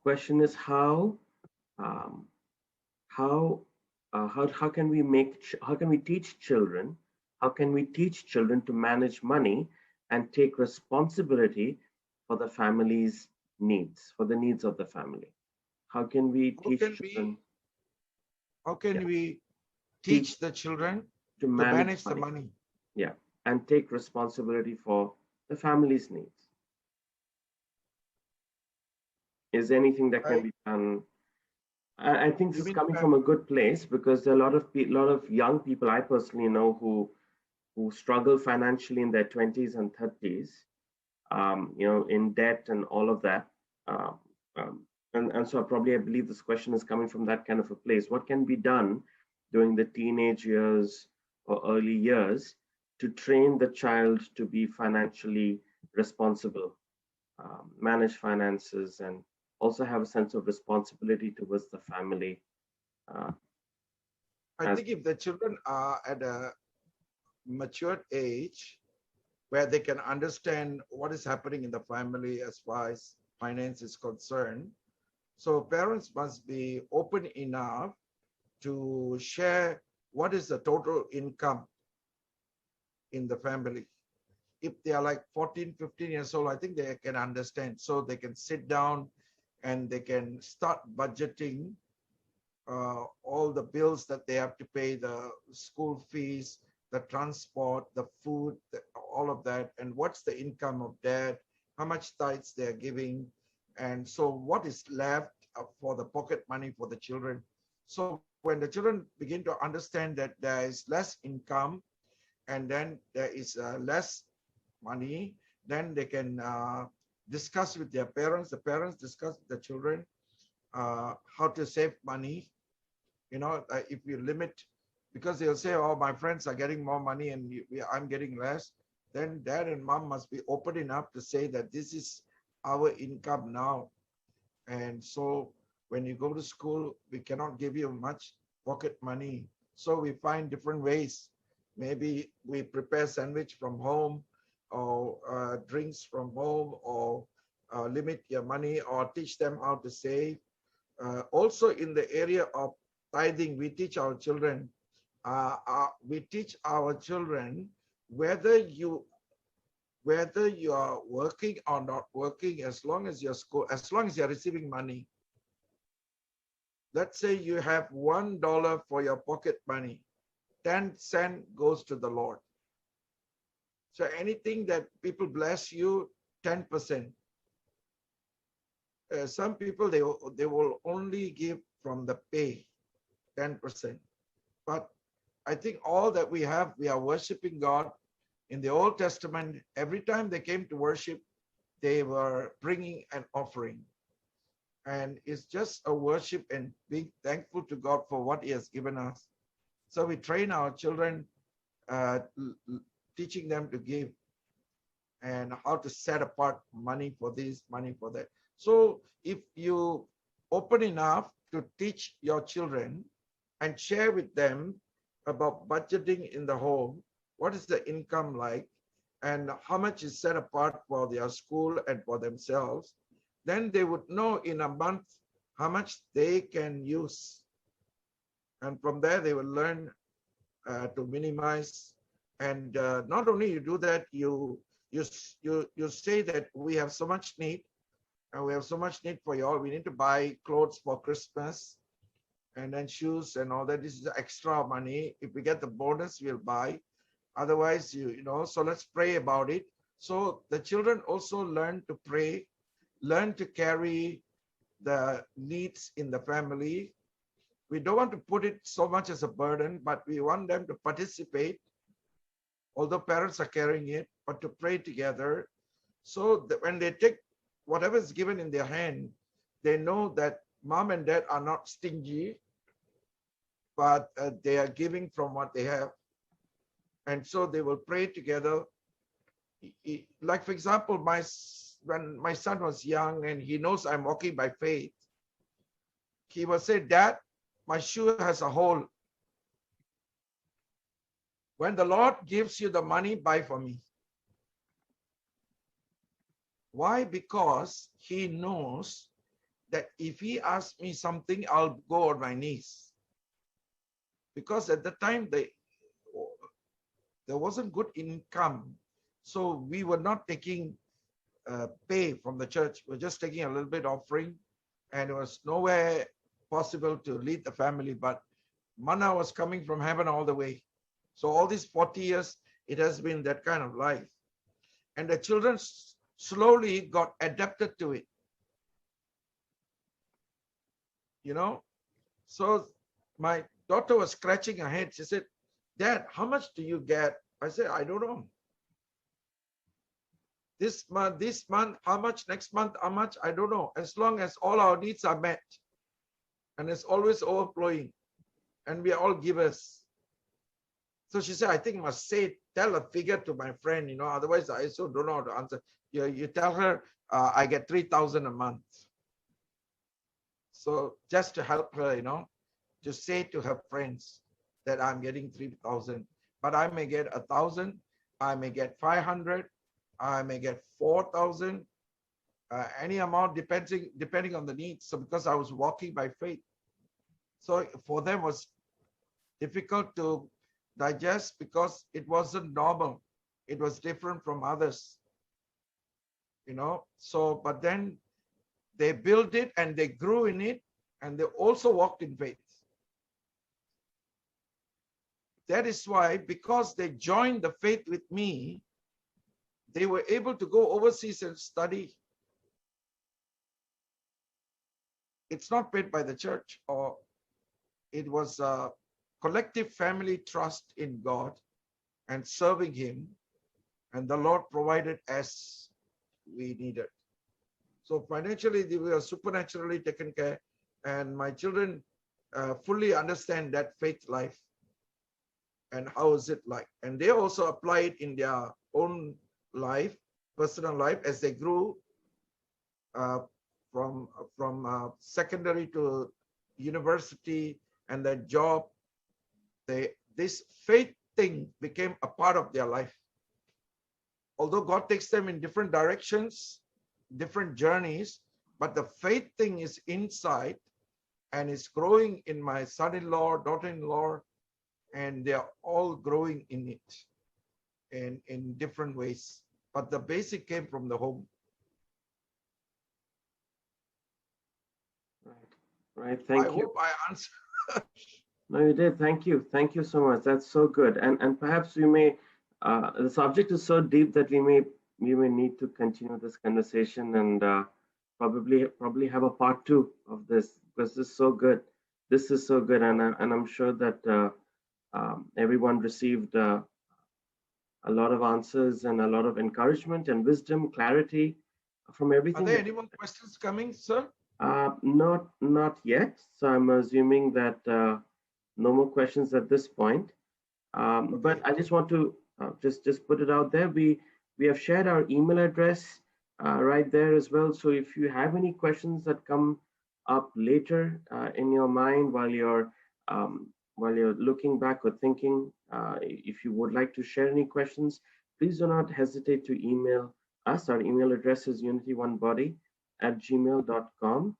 question is um, how can we how can we teach children, to manage money and take responsibility for the family's needs, for the needs of the family? How can we How teach can we children, how can yeah, we teach teach the children to to manage manage the money, money? yeah, and take responsibility for the family's needs? Is there anything that can I be done? I think this you is mean coming from a good place because there are a lot of lot of young people I personally know who struggle financially in their 20s and 30s, in debt and all of that. Um, and so probably I believe this question is coming from that kind of a place. What can be done during the teenage years or early years to train the child to be financially responsible, manage finances, and also have a sense of responsibility towards the family? Uh, I as think if the children are at a matured age where they can understand what is happening in the family as far as finance is concerned, so parents must be open enough to share what is the total income in the family. If they are like 14, 15 years old, I think they can understand. So they can sit down and they can start budgeting all the bills that they have to pay, the school fees, the transport, the food, all of that, and what's the income of dad, how much tithes they are giving, and so what is left for the pocket money for the children. So when the children begin to understand that there is less income and then there is less money, then they can discuss with their parents. The parents discuss with the children how to save money. If you limit, because they'll say, oh, my friends are getting more money and I'm getting less, then dad and mom must be open enough to say that this is our income now. And so when you go to school, we cannot give you much pocket money. So we find different ways. Maybe we prepare sandwich from home or drinks from home, or limit your money or teach them how to save. Also in the area of tithing, we teach our children whether you are working or not working, as long as you're receiving money. Let's say you have $1 for your pocket money, 10 cents goes to the Lord. So anything that people bless you, 10%. Some people, they will only give from the pay, 10%. But I think all that we have, we are worshiping God. In the Old Testament, every time they came to worship, they were bringing an offering. And it's just a worship and being thankful to God for what He has given us. So we train our children, uh, teaching them to give and how to set apart money for this, money for that. So if you open enough to teach your children and share with them about budgeting in the home, what is the income like, and how much is set apart for their school and for themselves, then they would know in a month how much they can use. And from there, they will learn to minimize. And not only you do that, you say that we have so much need, and we have so much need for you all. We need to buy clothes for Christmas, and then shoes and all that. This is extra money. If we get the bonus, we'll buy. Otherwise, so let's pray about it. So the children also learn to pray, learn to carry the needs in the family. We don't want to put it so much as a burden, but we want them to participate, although parents are carrying it, but to pray together, so that when they take whatever is given in their hand, they know that mom and dad are not stingy, but they are giving from what they have. And so they will pray together. Like, for example, when my son was young and he knows I'm walking by faith, he will say, Dad, my shoe has a hole. When the Lord gives you the money, buy for me. Why? Because he knows that if he asks me something, I'll go on my knees. Because at the time, there wasn't good income. So we were not taking pay from the church. We're just taking a little bit offering, and it was nowhere possible to lead the family. But manna was coming from heaven all the way. So all these 40 years, it has been that kind of life. And the children slowly got adapted to it. You know, so my daughter was scratching her head. She said, "Dad, how much do you get?" I said, "I don't know. This month, how much? Next month, how much? I don't know. As long as all our needs are met, and it's always overflowing, and we are all givers." So she said, "I think I must tell a figure to my friend, otherwise I also don't know how to answer." You tell her, I get 3,000 a month. So just to help her, to say to her friends that I'm getting 3,000, but I may get 1,000, I may get 500, I may get 4,000, any amount depending on the needs. So because I was walking by faith, so for them was difficult to digest because it wasn't normal. It was different from others, So, but then they built it and they grew in it, and they also walked in faith. That is why, because they joined the faith with me, they were able to go overseas and study. It's not paid by the church, or it was a collective family trust in God and serving Him, and the Lord provided as we needed. So financially, we were supernaturally taken care, and my children fully understand that faith life and how is it like. And they also apply it in their own life, personal life, as they grew from secondary to university and their job. This faith thing became a part of their life. Although God takes them in different directions, different journeys, but the faith thing is inside and is growing in my son-in-law, daughter-in-law, and they're all growing in it in different ways. But the basic came from the home. Right. Thank you. I hope I answered. No, you did. Thank you. Thank you so much. That's so good. And perhaps we may, the subject is so deep that we may need to continue this conversation and probably have a part two of this, because this is so good. This is so good, and I'm sure that everyone received a lot of answers and a lot of encouragement and wisdom, clarity from everything. Are there any more questions coming, sir? Not yet. So I'm assuming that no more questions at this point. Okay. But I just want to just put it out there. We have shared our email address right there as well. So if you have any questions that come up later in your mind while you're looking back or thinking, if you would like to share any questions, please do not hesitate to email us. Our email address is unityoneBody@gmail.com.